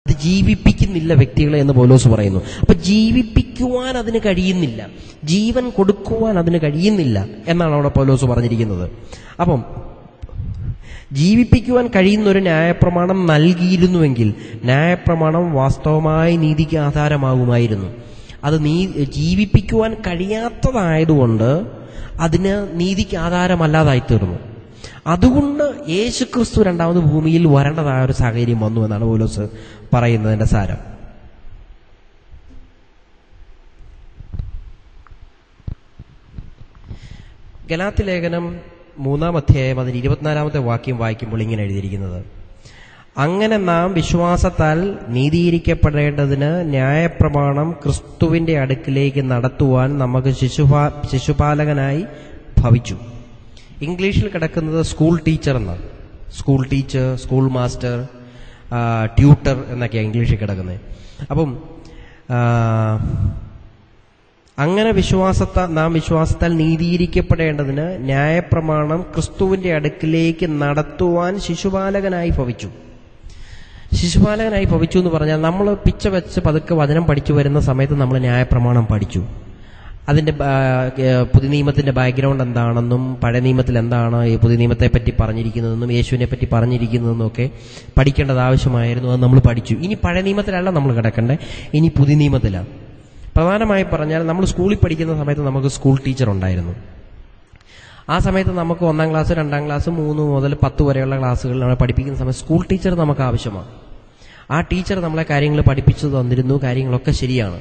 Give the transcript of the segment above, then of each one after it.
അത് ജീവിപ്പിക്കുന്നില്ല വ്യക്തികളെ എന്ന് പൗലോസ് പറയുന്നു. അപ്പൊ ജീവിപ്പിക്കുവാൻ അതിന് കഴിയുന്നില്ല, ജീവൻ കൊടുക്കുവാൻ അതിന് കഴിയുന്നില്ല എന്നാണ് അവിടെ പൗലോസ് പറഞ്ഞിരിക്കുന്നത്. അപ്പം ജീവിപ്പിക്കുവാൻ കഴിയുന്ന ഒരു ന്യായപ്രമാണം നൽകിയിരുന്നുവെങ്കിൽ ന്യായപ്രമാണം വാസ്തവമായി നീതിക്ക് ആധാരമാകുമായിരുന്നു. അത് ജീവിപ്പിക്കുവാൻ കഴിയാത്തതായതുകൊണ്ട് അതിന് നീതിക്ക് ആധാരമല്ലാതായിത്തീർന്നു. അതുകൊണ്ട് യേശുക്രിസ്തു രണ്ടാമത് ഭൂമിയിൽ വരേണ്ടതായ ഒരു സാഹചര്യം വന്നു എന്നാണ് പൗലോസ് പറയുന്നതിന്റെ സാരം. ഗലാത്യ ലേഖനം 3-ാം അധ്യായം അതിന് 24-ാമത്തെ വാക്യം വായിക്കുമ്പോൾ ഇങ്ങനെ എഴുതിയിരിക്കുന്നത്: അങ്ങനെ നാം വിശ്വാസത്താൽ നീതീകരിക്കപ്പെടേണ്ടതിന് ന്യായപ്രമാണം ക്രിസ്തുവിന്റെ അടുക്കിലേക്ക് നടത്തുവാൻ നമുക്ക് ശിശുപാലകനായി ഭവിച്ചു. ഇംഗ്ലീഷിൽ കിടക്കുന്നത് സ്കൂൾ ടീച്ചർ എന്നാണ്. School teacher, school master, tutor എന്നൊക്കെയാണ് ഇംഗ്ലീഷിൽ കിടക്കുന്നത്. അപ്പം അങ്ങനെ നാം വിശ്വാസത്താൽ നീതീകരിക്കപ്പെടേണ്ടതിന് ന്യായപ്രമാണം ക്രിസ്തുവിന്റെ അടുക്കിലേക്ക് നടത്തുവാൻ ശിശുപാലകനായി ഭവിച്ചു. ശിശുപാലകനായി ഭവിച്ചു എന്ന് പറഞ്ഞാൽ നമ്മൾ പിച്ച വെച്ച് പതുക്കെ വചനം പഠിച്ചു വരുന്ന സമയത്ത് നമ്മൾ ന്യായപ്രമാണം പഠിച്ചു. അതിന്റെ പുതിയ നിയമത്തിന്റെ ബാക്ക്ഗ്രൗണ്ട് എന്താണെന്നും പഴയ നിയമത്തിൽ എന്താണ് ഈ പുതിയ നിയമത്തെ പറ്റി പറഞ്ഞിരിക്കുന്നതെന്നും യേശുവിനെ പറ്റി പറഞ്ഞിരിക്കുന്നതെന്നും ഒക്കെ പഠിക്കേണ്ടത് ആവശ്യമായിരുന്നു. അത് നമ്മൾ പഠിച്ചു. ഇനി പഴയ നിയമത്തിലല്ല നമ്മൾ കിടക്കണ്ടേ, ഇനി പുതിയ നിയമത്തിലാണ്. പ്രധാനമായി പറഞ്ഞാൽ നമ്മൾ സ്കൂളിൽ പഠിക്കുന്ന സമയത്ത് നമുക്ക് സ്കൂൾ ടീച്ചർ ഉണ്ടായിരുന്നു. ആ സമയത്ത് നമുക്ക് 1-ാം ക്ലാസ്, 2-ാം ക്ലാസ്, 3 മുതൽ 10 വരെയുള്ള ക്ലാസ്സുകളിൽ നമ്മൾ പഠിപ്പിക്കുന്ന സമയത്ത് സ്കൂൾ ടീച്ചർ നമുക്ക് ആവശ്യമാണ്. ആ ടീച്ചർ നമ്മളെ കാര്യങ്ങൾ പഠിപ്പിച്ചു തന്നിരുന്നു. കാര്യങ്ങളൊക്കെ ശരിയാണ്.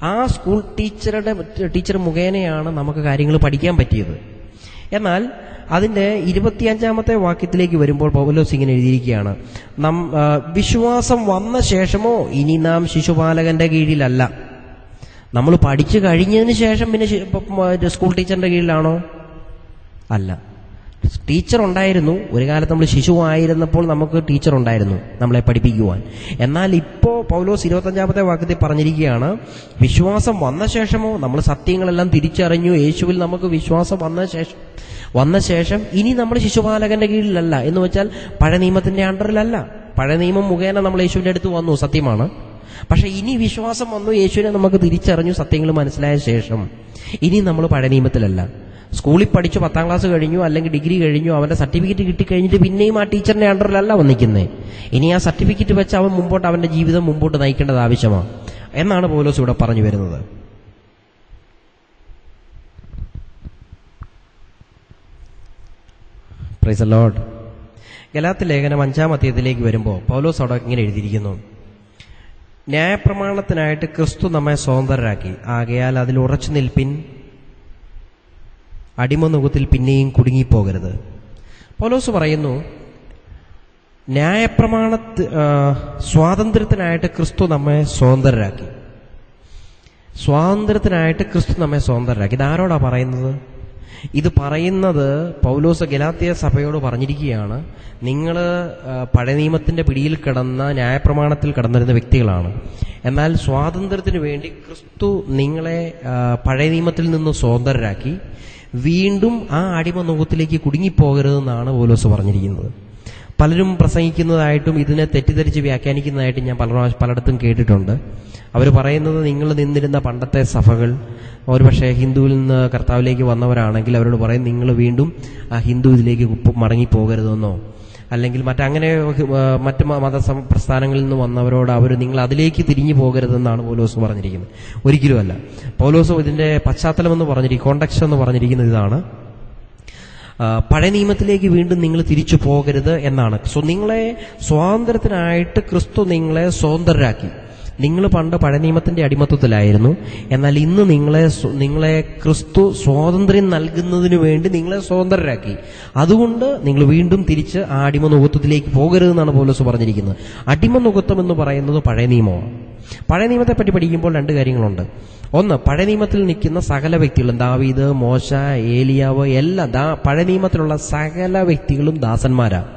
ആ സ്കൂൾ ടീച്ചർ മുഖേനയാണ് നമുക്ക് കാര്യങ്ങൾ പഠിക്കാൻ പറ്റിയത്. എന്നാൽ അതിന്റെ 25-ാമത്തെ വാക്യത്തിലേക്ക് വരുമ്പോൾ പൗലോസ് ഇങ്ങനെ എഴുതിയിരിക്കുകയാണ്: വിശ്വാസം വന്ന ശേഷമോ ഇനി നാം ശിശുപാലകന്റെ കീഴിലല്ല. നമ്മൾ പഠിച്ചു കഴിഞ്ഞതിന് ശേഷം പിന്നെ സ്കൂൾ ടീച്ചറിന്റെ കീഴിലാണോ? അല്ല. ടീച്ചർ ഉണ്ടായിരുന്നു. ഒരു കാലത്ത് നമ്മൾ ശിശുവായിരുന്നപ്പോൾ നമുക്ക് ടീച്ചർ ഉണ്ടായിരുന്നു നമ്മളെ പഠിപ്പിക്കുവാൻ. എന്നാൽ ഇപ്പോ പൗലോസ് 25-ാമത്തെ വാക്യത്തിൽ പറഞ്ഞിരിക്കുകയാണ്: വിശ്വാസം വന്ന ശേഷമോ, നമ്മൾ സത്യങ്ങളെല്ലാം തിരിച്ചറിഞ്ഞു, യേശുവിൽ നമുക്ക് വിശ്വാസം വന്ന ശേഷം ഇനി നമ്മൾ ശിശുപാലകന്റെ കീഴിലല്ല. എന്ന് വെച്ചാൽ പഴയ നിയമത്തിന്റെ അണ്ടറിലല്ല. പഴയ നിയമം മുഖേന നമ്മൾ യേശുവിന്റെ അടുത്ത് വന്നു, സത്യമാണ്. പക്ഷെ ഇനി വിശ്വാസം വന്നു, യേശുവിനെ നമുക്ക് തിരിച്ചറിഞ്ഞു, സത്യങ്ങൾ മനസ്സിലായ ശേഷം ഇനി നമ്മൾ പഴയ നിയമത്തിലല്ല. സ്കൂളിൽ പഠിച്ചു 10-ാം ക്ലാസ് കഴിഞ്ഞു, അല്ലെങ്കിൽ ഡിഗ്രി കഴിഞ്ഞു, അവന്റെ സർട്ടിഫിക്കറ്റ് കിട്ടിക്കഴിഞ്ഞിട്ട് പിന്നെയും ആ ടീച്ചറിന്റെ അണ്ടറിലല്ല വന്നിരിക്കുന്നത്. ഇനി ആ സർട്ടിഫിക്കറ്റ് വെച്ച് അവൻ അവന്റെ ജീവിതം മുമ്പോട്ട് നയിക്കേണ്ടത് ആവശ്യമാണ് എന്നാണ് പൗലോസ് ഇവിടെ പറഞ്ഞു വരുന്നത്. Price the Lord. ഗലാത്യ ലേഖനം 5-ാം അധ്യായത്തിലേക്ക് വരുമ്പോൾ പൗലോസ് അവിടെ ഇങ്ങനെ എഴുതിയിരിക്കുന്നു: ന്യായപ്രമാണത്തിനായിട്ട് ക്രിസ്തു നമ്മെ സ്വതന്ത്രരാക്കി, ആകയാൽ അതിൽ ഉറച്ചു നിൽപ്പിൻ, അടിമനുഖത്തിൽ പിന്നെയും കുടുങ്ങിപ്പോകരുത്. പൗലോസ് പറയുന്നു, സ്വാതന്ത്ര്യത്തിനായിട്ട് ക്രിസ്തു നമ്മെ സ്വതന്ത്രരാക്കി. സ്വാതന്ത്ര്യത്തിനായിട്ട് ക്രിസ്തു നമ്മെ സ്വതന്ത്രരാക്കി. ഇതാരോടാ പറയുന്നത്? ഇത് പറയുന്നത് പൗലോസ് ഗലാത്യ സഭയോട് പറഞ്ഞിരിക്കുകയാണ്. നിങ്ങൾ പഴയ നിയമത്തിന്റെ പിടിയിൽ കിടന്ന, ന്യായപ്രമാണത്തിൽ കിടന്നിരുന്ന വ്യക്തികളാണ്. എന്നാൽ സ്വാതന്ത്ര്യത്തിന് വേണ്ടി ക്രിസ്തു നിങ്ങളെ പഴയ നിയമത്തിൽ നിന്ന് സ്വതന്ത്രരാക്കി. വീണ്ടും ആ അടിമനുഖത്തിലേക്ക് കുടുങ്ങിപ്പോകരുതെന്നാണ് പൗലോസ് പറഞ്ഞിരിക്കുന്നത്. പലരും പ്രസംഗിക്കുന്നതായിട്ടും ഇതിനെ തെറ്റിദ്ധരിച്ച് വ്യാഖ്യാനിക്കുന്നതായിട്ടും ഞാൻ പലയിടത്തും കേട്ടിട്ടുണ്ട്. അവർ പറയുന്നത്, നിങ്ങൾ നിന്നിരുന്ന പണ്ടത്തെ സഭകൾ ഒരുപക്ഷെ ഹിന്ദുവിൽ നിന്ന് കർത്താവിലേക്ക് വന്നവരാണെങ്കിൽ അവരോട് പറയും, നിങ്ങൾ വീണ്ടും ആ ഹിന്ദു ഇതിലേക്ക് മടങ്ങിപ്പോകരുതെന്നോ, അല്ലെങ്കിൽ മറ്റ് മത പ്രസ്ഥാനങ്ങളിൽ നിന്ന് വന്നവരോട് നിങ്ങൾ അതിലേക്ക് തിരിഞ്ഞു പോകരുതെന്നാണ് പൗലോസ് പറഞ്ഞിരിക്കുന്നത്. ഒരിക്കലുമല്ല. പൗലോസ് ഇതിന്റെ പശ്ചാത്തലം എന്ന് പറഞ്ഞിരിക്കും, കോണ്ടക്സ്റ്റ് എന്ന് പറഞ്ഞിരിക്കുന്നത് ഇതാണ്: പഴയ നിയമത്തിലേക്ക് വീണ്ടും നിങ്ങൾ തിരിച്ചു പോകരുത് എന്നാണ്. നിങ്ങളെ സ്വാതന്ത്ര്യത്തിനായിട്ട് ക്രിസ്തു നിങ്ങളെ സ്വതന്ത്രരാക്കി. നിങ്ങൾ പണ്ട് പഴയ നിയമത്തിന്റെ അടിമത്വത്തിലായിരുന്നു. എന്നാൽ ഇന്ന് നിങ്ങളെ ക്രിസ്തു സ്വാതന്ത്ര്യം നൽകുന്നതിന് വേണ്ടി നിങ്ങളെ സ്വതന്ത്രരാക്കി. അതുകൊണ്ട് നിങ്ങൾ വീണ്ടും തിരിച്ച് ആ അടിമനുഖത്വത്തിലേക്ക് പോകരുതെന്നാണ് പൗലോസ് പറഞ്ഞിരിക്കുന്നത്. അടിമനുഖത്വം എന്ന് പറയുന്നത് പഴയ നിയമമാണ്. പഴയ നിയമത്തെ പറ്റി പഠിക്കുമ്പോൾ 2 കാര്യങ്ങളുണ്ട്. ഒന്ന്, പഴയ നിയമത്തിൽ നിൽക്കുന്ന സകല വ്യക്തികളും, ദാവീദ്, മോശ, ഏലിയാവ്, പഴയ നിയമത്തിലുള്ള സകല വ്യക്തികളും ദാസന്മാരാണ്.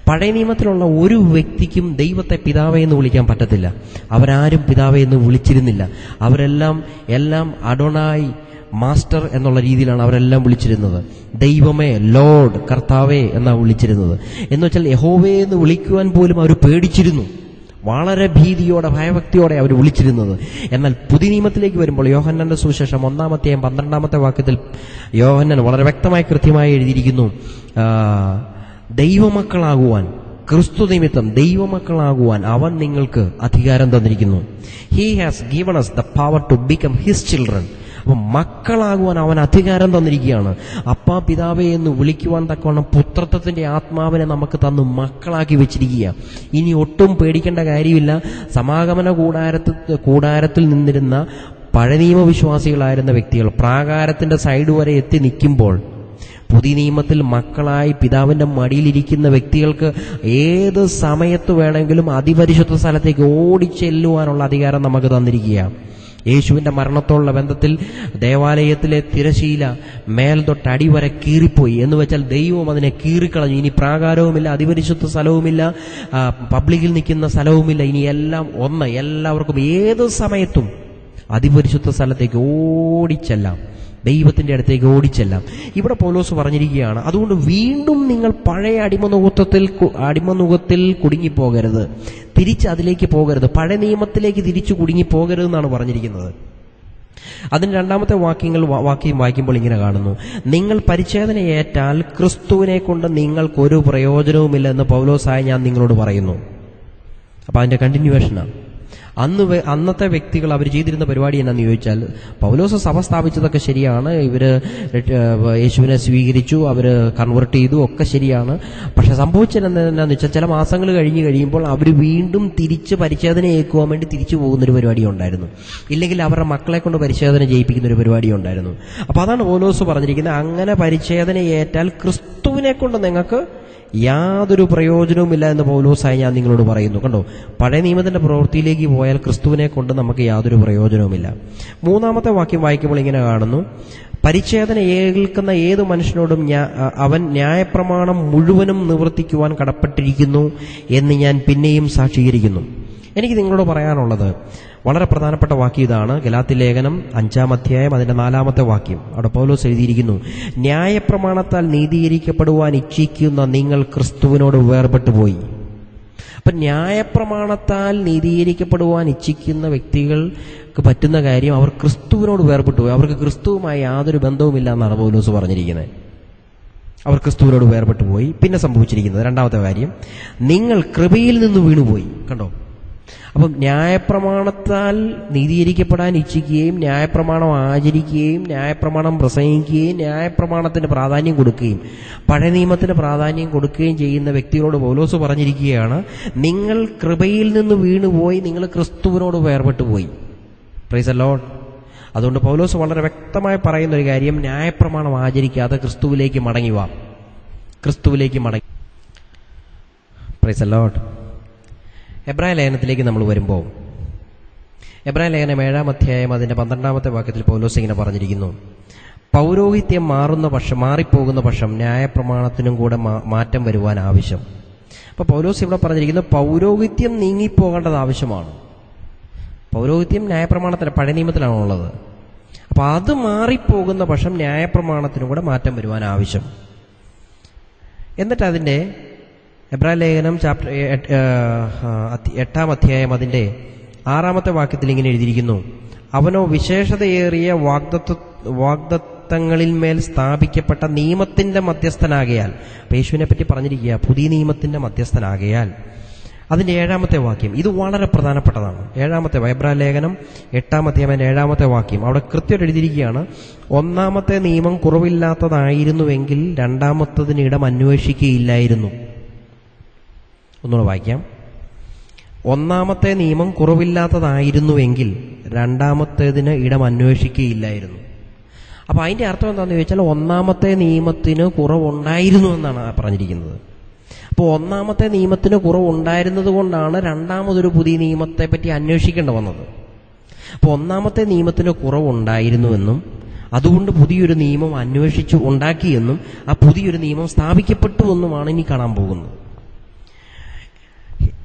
പഴയ നിയമത്തിലുള്ള ഒരു വ്യക്തിക്കും ദൈവത്തെ പിതാവേ എന്ന് വിളിക്കാൻ പറ്റത്തില്ല. അവരാരും പിതാവേ എന്ന് വിളിച്ചിരുന്നില്ല. അവരെല്ലാം അഡോണായി, മാസ്റ്റർ എന്നുള്ള രീതിയിലാണ് അവരെല്ലാം വിളിച്ചിരുന്നത്. ദൈവമേ, ലോർഡ്, കർത്താവേ എന്നാണ് വിളിച്ചിരുന്നത്. എന്ന് വെച്ചാൽ യഹോവേ എന്ന് വിളിക്കുവാൻ പോലും അവർ പേടിച്ചിരുന്നു. വളരെ ഭീതിയോടെ ഭയഭക്തിയോടെ അവർ വിളിച്ചിരുന്നത്. എന്നാൽ പുതിയ നിയമത്തിലേക്ക് വരുമ്പോൾ യോഹന്നാന്റെ സുവിശേഷം 1-ാം 12-ാമത്തെ വാക്യത്തിൽ യോഹന്നാൻ വളരെ വ്യക്തമായി കൃത്യമായി എഴുതിയിരിക്കുന്നു, ദൈവമക്കളാകുവാൻ, ക്രിസ്തു നിമിത്തം ദൈവമക്കളാകുവാൻ അവൻ നിങ്ങൾക്ക് അധികാരം തന്നിരിക്കുന്നു. He has given us the power to become his children. അപ്പം മക്കളാകുവാൻ അവൻ അധികാരം തന്നിരിക്കുകയാണ്. അപ്പാ പിതാവേ എന്ന് വിളിക്കുവാൻ തക്കവണ്ണം പുത്രത്വത്തിന്റെ ആത്മാവിനെ നമുക്ക് തന്നു മക്കളാക്കി വെച്ചിരിക്കുക. ഇനി ഒട്ടും പേടിക്കേണ്ട കാര്യമില്ല. സമാഗമന കൂടാരത്തിൽ നിന്നിരുന്ന പഴയ നിയമവിശ്വാസികളായിരുന്ന വ്യക്തികൾ പ്രാകാരത്തിന്റെ സൈഡ് വരെ എത്തി നിൽക്കുമ്പോൾ പുതിയ നിയമത്തിൽ മക്കളായി പിതാവിന്റെ മടിയിലിരിക്കുന്ന വ്യക്തികൾക്ക് ഏത് സമയത്ത് വേണമെങ്കിലും അതിപരിശുദ്ധ സ്ഥലത്തേക്ക് ഓടിച്ചെല്ലുവാനുള്ള അധികാരം നമുക്ക് തന്നിരിക്കുക. യേശുവിന്റെ മരണത്തോടുള്ള ബന്ധത്തിൽ ദേവാലയത്തിലെ തിരശീല മേൽ തൊട്ട് അടി വരെ കീറിപ്പോയി എന്ന് വെച്ചാൽ ദൈവം അതിനെ കീറിക്കളഞ്ഞു. ഇനി പ്രാകാരവുമില്ല, അതിപരിശുദ്ധ സ്ഥലവുമില്ല, പബ്ലിക്കിൽ നിൽക്കുന്ന സ്ഥലവുമില്ല. ഇനി എല്ലാം ഒന്ന്. എല്ലാവർക്കും ഏത് സമയത്തും അതിപരിശുദ്ധ സ്ഥലത്തേക്ക് ഓടിച്ചെല്ലാം, ദൈവത്തിന്റെ അടുത്തേക്ക് ഓടിച്ചെല്ലാം. ഇവിടെ പൗലോസ് പറഞ്ഞിരിക്കുകയാണ്, അതുകൊണ്ട് വീണ്ടും നിങ്ങൾ പഴയ അടിമനുഖത്തിൽ കുടുങ്ങിപ്പോകരുത്, തിരിച്ച് അതിലേക്ക് പോകരുത്, പഴയ നിയമത്തിലേക്ക് തിരിച്ചു കുടുങ്ങിപ്പോകരുത് എന്നാണ് പറഞ്ഞിരിക്കുന്നത്. അതിന് 2-ാമത്തെ വാക്യം വായിക്കുമ്പോൾ ഇങ്ങനെ കാണുന്നു, നിങ്ങൾ പരിച്ഛേദന ഏറ്റാൽ ക്രിസ്തുവിനെ കൊണ്ട് നിങ്ങൾക്കൊരു പ്രയോജനവുമില്ല എന്ന് പൗലോസായി ഞാൻ നിങ്ങളോട് പറയുന്നു. അപ്പൊ അതിന്റെ കണ്ടിന്യൂവേഷനാണ്. അന്നത്തെ വ്യക്തികൾ അവർ ചെയ്തിരുന്ന പരിപാടി എന്നാന്ന് ചോദിച്ചാൽ, പൗലോസ് സഭ സ്ഥാപിച്ചതൊക്കെ ശരിയാണ്, ഇവര് യേശുവിനെ സ്വീകരിച്ചു, അവര് കൺവേർട്ട് ചെയ്തു, ഒക്കെ ശരിയാണ്. പക്ഷെ സംഭവിച്ചത് എന്താണെന്ന് വെച്ചാൽ ചില മാസങ്ങൾ കഴിയുമ്പോൾ അവർ വീണ്ടും തിരിച്ച് പരിച്ഛേദന ഏൽക്കുവാൻ വേണ്ടി തിരിച്ചു പോകുന്നൊരു പരിപാടി ഉണ്ടായിരുന്നു. ഇല്ലെങ്കിൽ അവരുടെ മക്കളെ കൊണ്ട് പരിച്ഛേദന ചെയ്യിപ്പിക്കുന്നൊരു പരിപാടി ഉണ്ടായിരുന്നു. അപ്പൊ അതാണ് പൗലോസ് പറഞ്ഞിരിക്കുന്നത്, അങ്ങനെ പരിച്ഛേദന ഏറ്റാൽ ക്രിസ്തുവിനെ കൊണ്ട് നിങ്ങൾക്ക് യാതൊരു പ്രയോജനവുമില്ല എന്ന് പൗലോസായി ഞാൻ നിങ്ങളോട് പറയുന്നു. കണ്ടോ, പഴയ നിയമത്തിന്റെ പ്രവൃത്തിയിലേക്ക് പോയാൽ ക്രിസ്തുവിനെ കൊണ്ട് നമുക്ക് യാതൊരു പ്രയോജനവുമില്ല. 3-ാമത്തെ വാക്യം വായിക്കുമ്പോൾ ഇങ്ങനെ കാണുന്നു, പരിച്ഛേദന ഏൽക്കുന്ന ഏതു മനുഷ്യനോടും അവൻ ന്യായപ്രമാണം മുഴുവനും നിവർത്തിക്കുവാൻ കടപ്പെട്ടിരിക്കുന്നു എന്ന് ഞാൻ പിന്നെയും സാക്ഷീകരിക്കുന്നു. എനിക്ക് നിങ്ങളോട് പറയാനുള്ളത് വളരെ പ്രധാനപ്പെട്ട വാക്യം ഇതാണ്. ഗലാത്യ ലേഖനം 5-ാം അധ്യായം അതിന്റെ 4-ാമത്തെ വാക്യം. അവിടെ പൗലോസ് എഴുതിയിരിക്കുന്നു, ന്യായപ്രമാണത്താൽ നീതീകരിക്കപ്പെടുവാൻ ഇച്ഛിക്കുന്ന നിങ്ങൾ ക്രിസ്തുവിനോട് വേർപെട്ടു പോയി. അപ്പൊ ന്യായപ്രമാണത്താൽ നീതീകരിക്കപ്പെടുവാൻ ഇച്ഛിക്കുന്ന വ്യക്തികൾക്ക് പറ്റുന്ന കാര്യം, അവർ ക്രിസ്തുവിനോട് വേർപെട്ടു പോയി. അവർക്ക് ക്രിസ്തുവുമായി യാതൊരു ബന്ധവുമില്ല എന്നാണ് പൗലോസ് പറഞ്ഞിരിക്കുന്നത്. അവർ ക്രിസ്തുവിനോട് വേർപെട്ടു പോയി. പിന്നെ സംഭവിച്ചിരിക്കുന്നത് 2-ാമത്തെ കാര്യം, നിങ്ങൾ കൃപയിൽ നിന്ന് വീണുപോയി. കണ്ടോ, അപ്പം ന്യായപ്രമാണത്താൽ നീതീകരിക്കപ്പെടാൻ ഇച്ഛിക്കുകയും ന്യായപ്രമാണം ആചരിക്കുകയും ന്യായപ്രമാണം പ്രസംഗിക്കുകയും ന്യായപ്രമാണത്തിന് പ്രാധാന്യം കൊടുക്കുകയും പഴയ നിയമത്തിന് പ്രാധാന്യം കൊടുക്കുകയും ചെയ്യുന്ന വ്യക്തികളോട് പൗലോസ് പറഞ്ഞിരിക്കുകയാണ്, നിങ്ങൾ കൃപയിൽ നിന്ന് വീണുപോയി, നിങ്ങൾ ക്രിസ്തുവിനോട് വേർപെട്ടു പോയി. Price the Lord. അതുകൊണ്ട് പൗലോസ് വളരെ വ്യക്തമായി പറയുന്ന ഒരു കാര്യം, ന്യായപ്രമാണം ആചരിക്കാതെ ക്രിസ്തുവിലേക്ക് മടങ്ങി വാ, ക്രിസ്തുവിലേക്ക് മടങ്ങി. Price the Lord. എബ്രായ ലേഖനത്തിലേക്ക് നമ്മൾ വരുമ്പോൾ, എബ്രായ ലേഖനം 7-ാം അധ്യായം അതിന്റെ 12-ാമത്തെ വാക്യത്തിൽ പൗലോസ് ഇങ്ങനെ പറഞ്ഞിരിക്കുന്നു, പൗരോഹിത്യം മാറിപ്പോകുന്ന പക്ഷം ന്യായപ്രമാണത്തിനും കൂടെ മാറ്റം വരുവാൻ ആവശ്യം. അപ്പൊ പൗലോസ് ഇവിടെ പറഞ്ഞിരിക്കുന്നു, പൗരോഹിത്യം നീങ്ങിപ്പോകേണ്ടത് ആവശ്യമാണ്. പൗരോഹിത്യം ന്യായപ്രമാണത്തിന് പഴയ നിയമത്തിലാണുള്ളത്. അപ്പൊ അത് മാറിപ്പോകുന്ന പക്ഷം ന്യായപ്രമാണത്തിനും കൂടെ മാറ്റം വരുവാൻ ആവശ്യം. എന്നിട്ട് അതിന്റെ എബ്രായ ലേഖനം 8-ാം അധ്യായം അതിന്റെ 6-ാമത്തെ വാക്യത്തിൽ ഇങ്ങനെ എഴുതിയിരിക്കുന്നു, അവനോ വിശേഷതയേറിയ വാഗ്ദത്തങ്ങളിൽ മേൽ സ്ഥാപിക്കപ്പെട്ട നിയമത്തിന്റെ മധ്യസ്ഥനാകയാൽ. അപ്പൊ യേശുവിനെ പറ്റി പറഞ്ഞിരിക്കുക, പുതിയ നിയമത്തിന്റെ മധ്യസ്ഥനാകയാൽ. അതിന്റെ 7-ാമത്തെ വാക്യം, ഇത് വളരെ പ്രധാനപ്പെട്ടതാണ്. 7-ാമത്തെ എബ്രായ ലേഖനം 8-ാം അധ്യായം 7-ാമത്തെ വാക്യം, അവിടെ കൃത്യമായിട്ട് എഴുതിയിരിക്കുകയാണ്, ഒന്നാമത്തെ നിയമം കുറവില്ലാത്തതായിരുന്നുവെങ്കിൽ രണ്ടാമത്തതിന് ഇടം അന്വേഷിക്കുകയില്ലായിരുന്നു. ഒന്നുകൂടെ വായിക്കാം. ഒന്നാമത്തെ നിയമം കുറവില്ലാത്തതായിരുന്നുവെങ്കിൽ രണ്ടാമത്തേതിന് ഇടം അന്വേഷിക്കുകയില്ലായിരുന്നു. അപ്പൊ അതിന്റെ അർത്ഥം എന്താണെന്ന് ചോദിച്ചാൽ, ഒന്നാമത്തെ നിയമത്തിന് കുറവുണ്ടായിരുന്നു എന്നാണ് പറഞ്ഞിരിക്കുന്നത്. അപ്പോൾ ഒന്നാമത്തെ നിയമത്തിന് കുറവുണ്ടായിരുന്നത് കൊണ്ടാണ് രണ്ടാമതൊരു പുതിയ നിയമത്തെ പറ്റി അന്വേഷിക്കേണ്ടി വന്നത്. അപ്പോൾ ഒന്നാമത്തെ നിയമത്തിന് കുറവുണ്ടായിരുന്നുവെന്നും അതുകൊണ്ട് പുതിയൊരു നിയമം അന്വേഷിച്ചു ഉണ്ടാക്കിയെന്നും ആ പുതിയൊരു നിയമം സ്ഥാപിക്കപ്പെട്ടു എന്നുമാണ് ഇനി കാണാൻ പോകുന്നത്.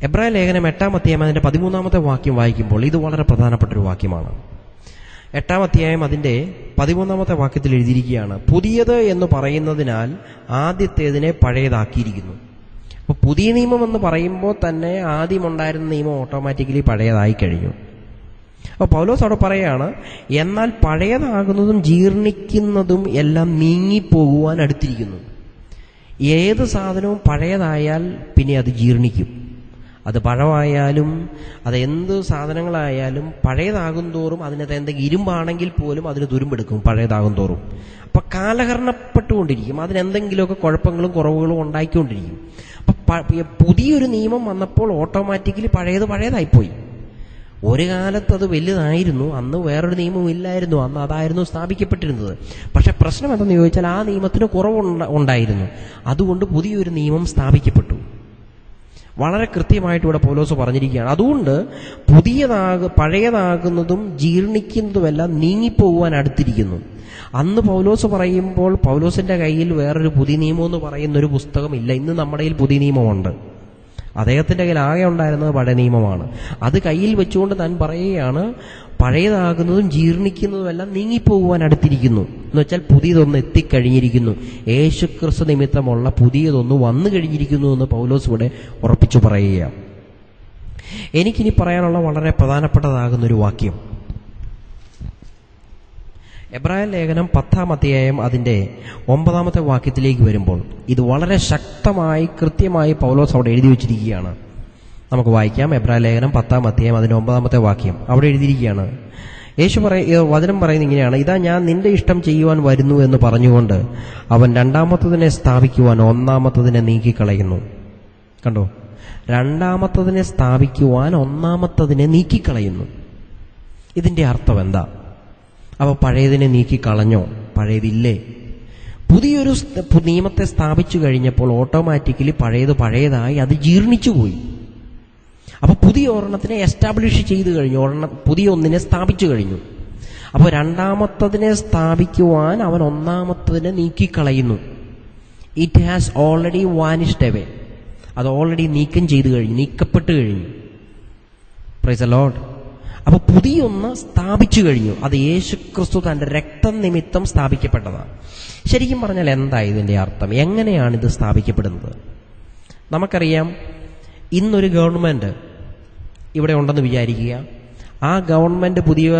എബ്രായ ലേഖനം 8-ാം അധ്യായം അതിന്റെ 13-ാമത്തെ വാക്യം വായിക്കുമ്പോൾ ഇത് വളരെ പ്രധാനപ്പെട്ട ഒരു വാക്യമാണ്. 8-ാം അധ്യായം അതിന്റെ 13-ാമത്തെ വാക്യത്തിൽ എഴുതിയിരിക്കുകയാണ്, പുതിയത് എന്ന് പറയുന്നതിനാൽ ആദ്യത്തേതിനെ പഴയതാക്കിയിരിക്കുന്നു. അപ്പോൾ പുതിയ നിയമം എന്ന് പറയുമ്പോൾ തന്നെ ആദ്യമുണ്ടായിരുന്ന നിയമം ഓട്ടോമാറ്റിക്കലി പഴയതായി കഴിഞ്ഞു. അപ്പോൾ പൗലോസ് അവിടെ പറയുകയാണ്, എന്നാൽ പഴയതാകുന്നതും ജീർണിക്കുന്നതും എല്ലാം നീങ്ങിപ്പോകുവാൻ അടുത്തിരിക്കുന്നു. ഏത് സാധനവും പഴയതായാൽ പിന്നെ അത് ജീർണിക്കും. അത് പഴമായാലും അത് എന്ത് സാധനങ്ങളായാലും പഴയതാകും തോറും അതിനകത്ത് എന്തെങ്കിലും ഇരുമ്പാണെങ്കിൽ പോലും അതിന് തുരുമ്പെടുക്കും പഴയതാകും തോറും. അപ്പം കാലഹരണപ്പെട്ടുകൊണ്ടിരിക്കും, അതിനെന്തെങ്കിലുമൊക്കെ കുഴപ്പങ്ങളും കുറവുകളും ഉണ്ടായിക്കൊണ്ടിരിക്കും. അപ്പം പുതിയൊരു നിയമം വന്നപ്പോൾ ഓട്ടോമാറ്റിക്കലി പഴയതായിപ്പോയി. ഒരു കാലത്ത് അത് വലുതായിരുന്നു, അന്ന് വേറൊരു നിയമവും ഇല്ലായിരുന്നു, അന്ന് അതായിരുന്നു സ്ഥാപിക്കപ്പെട്ടിരുന്നത്. പക്ഷെ പ്രശ്നം എന്തെന്ന് ചോദിച്ചാൽ ആ നിയമത്തിന് കുറവുണ്ടായിരുന്നു, അതുകൊണ്ട് പുതിയൊരു നിയമം സ്ഥാപിക്കപ്പെട്ടു. വളരെ കൃത്യമായിട്ട് ഇവിടെ പൗലോസ് പറഞ്ഞിരിക്കുകയാണ്. അതുകൊണ്ട് പഴയതാകുന്നതും ജീർണിക്കുന്നതുമെല്ലാം നീങ്ങിപ്പോകുവാൻ അടുത്തിരിക്കുന്നു. അന്ന് പൗലോസ് പറയുമ്പോൾ പൗലോസിന്റെ കയ്യിൽ വേറൊരു പുതിയ നിയമം എന്ന് പറയുന്നൊരു പുസ്തകമില്ല. ഇന്ന് നമ്മുടെ കയ്യിൽ പുതിയ നിയമമുണ്ട്. അദ്ദേഹത്തിന്റെ കയ്യിൽ ആകെ ഉണ്ടായിരുന്നത് പഴയ നിയമമാണ്. അത് കയ്യിൽ വെച്ചുകൊണ്ട് താൻ പറയുകയാണ്, പഴയതാകുന്നതും ജീർണിക്കുന്നതും എല്ലാം നീങ്ങിപ്പോകുവാൻ അടുത്തിരിക്കുന്നു. എന്ന് വെച്ചാൽ പുതിയതൊന്ന് എത്തിക്കഴിഞ്ഞിരിക്കുന്നു, യേശുക്രിസ്തു നിമിത്തമുള്ള പുതിയതൊന്ന് വന്നു കഴിഞ്ഞിരിക്കുന്നു എന്ന് പൗലോസ് ഇവിടെ ഉറപ്പിച്ചു പറയുകയാണ്. എനിക്കിനി പറയാനുള്ള വളരെ പ്രധാനപ്പെട്ടതാകുന്നൊരു വാക്യം എബ്രായ ലേഖനം 10-ാം അധ്യായം അതിൻ്റെ 9-ാമത്തെ വാക്യത്തിലേക്ക് വരുമ്പോൾ ഇത് വളരെ ശക്തമായി കൃത്യമായി പൗലോസ് അവിടെ എഴുതി വച്ചിരിക്കുകയാണ്. നമുക്ക് വായിക്കാം. എബ്രായ ലേഖനം 10-ാം അധ്യായം അതിൻ്റെ 9-ാമത്തെ വാക്യം അവിടെ എഴുതിയിരിക്കുകയാണ്. വചനം പറയുന്നത് ഇങ്ങനെയാണ്, ഇതാ ഞാൻ നിന്റെ ഇഷ്ടം ചെയ്യുവാൻ വരുന്നു എന്ന് പറഞ്ഞുകൊണ്ട് അവൻ രണ്ടാമത്തതിനെ സ്ഥാപിക്കുവാൻ ഒന്നാമത്തതിനെ നീക്കിക്കളയുന്നു. കണ്ടോ, രണ്ടാമത്തതിനെ സ്ഥാപിക്കുവാൻ ഒന്നാമത്തതിനെ നീക്കിക്കളയുന്നു. ഇതിൻ്റെ അർത്ഥം എന്താ? അപ്പോൾ പഴയതിനെ നീക്കിക്കളഞ്ഞോ? പഴയതില്ലേ? പുതിയൊരു നിയമത്തെ സ്ഥാപിച്ചു കഴിഞ്ഞപ്പോൾ ഓട്ടോമാറ്റിക്കലി പഴയതായി അത് ജീർണിച്ചുപോയി. അപ്പോൾ പുതിയ ഒരെണ്ണത്തിനെ എസ്റ്റാബ്ലിഷ് ചെയ്ത് കഴിഞ്ഞു, പുതിയ ഒന്നിനെ സ്ഥാപിച്ചു കഴിഞ്ഞു. അപ്പോൾ രണ്ടാമത്തതിനെ സ്ഥാപിക്കുവാൻ അവൻ ഒന്നാമത്തതിനെ നീക്കിക്കളയുന്നു. It has already vanished away. അത് ഓൾറെഡി നീക്കപ്പെട്ട് കഴിഞ്ഞു. Praise the lord. അപ്പോൾ പുതിയൊന്ന് സ്ഥാപിച്ചു കഴിഞ്ഞു. അത് യേശുക്രിസ്തു തൻ്റെ രക്തം നിമിത്തം സ്ഥാപിക്കപ്പെട്ടതാണ്. ശരിക്കും പറഞ്ഞാൽ എന്താ ഇതിൻ്റെ അർത്ഥം? എങ്ങനെയാണിത് സ്ഥാപിക്കപ്പെടുന്നത്? നമുക്കറിയാം, ഇന്നൊരു ഗവൺമെൻറ് ഇവിടെ ഉണ്ടെന്ന് വിചാരിക്കുക. ആ ഗവൺമെൻറ് പുതിയ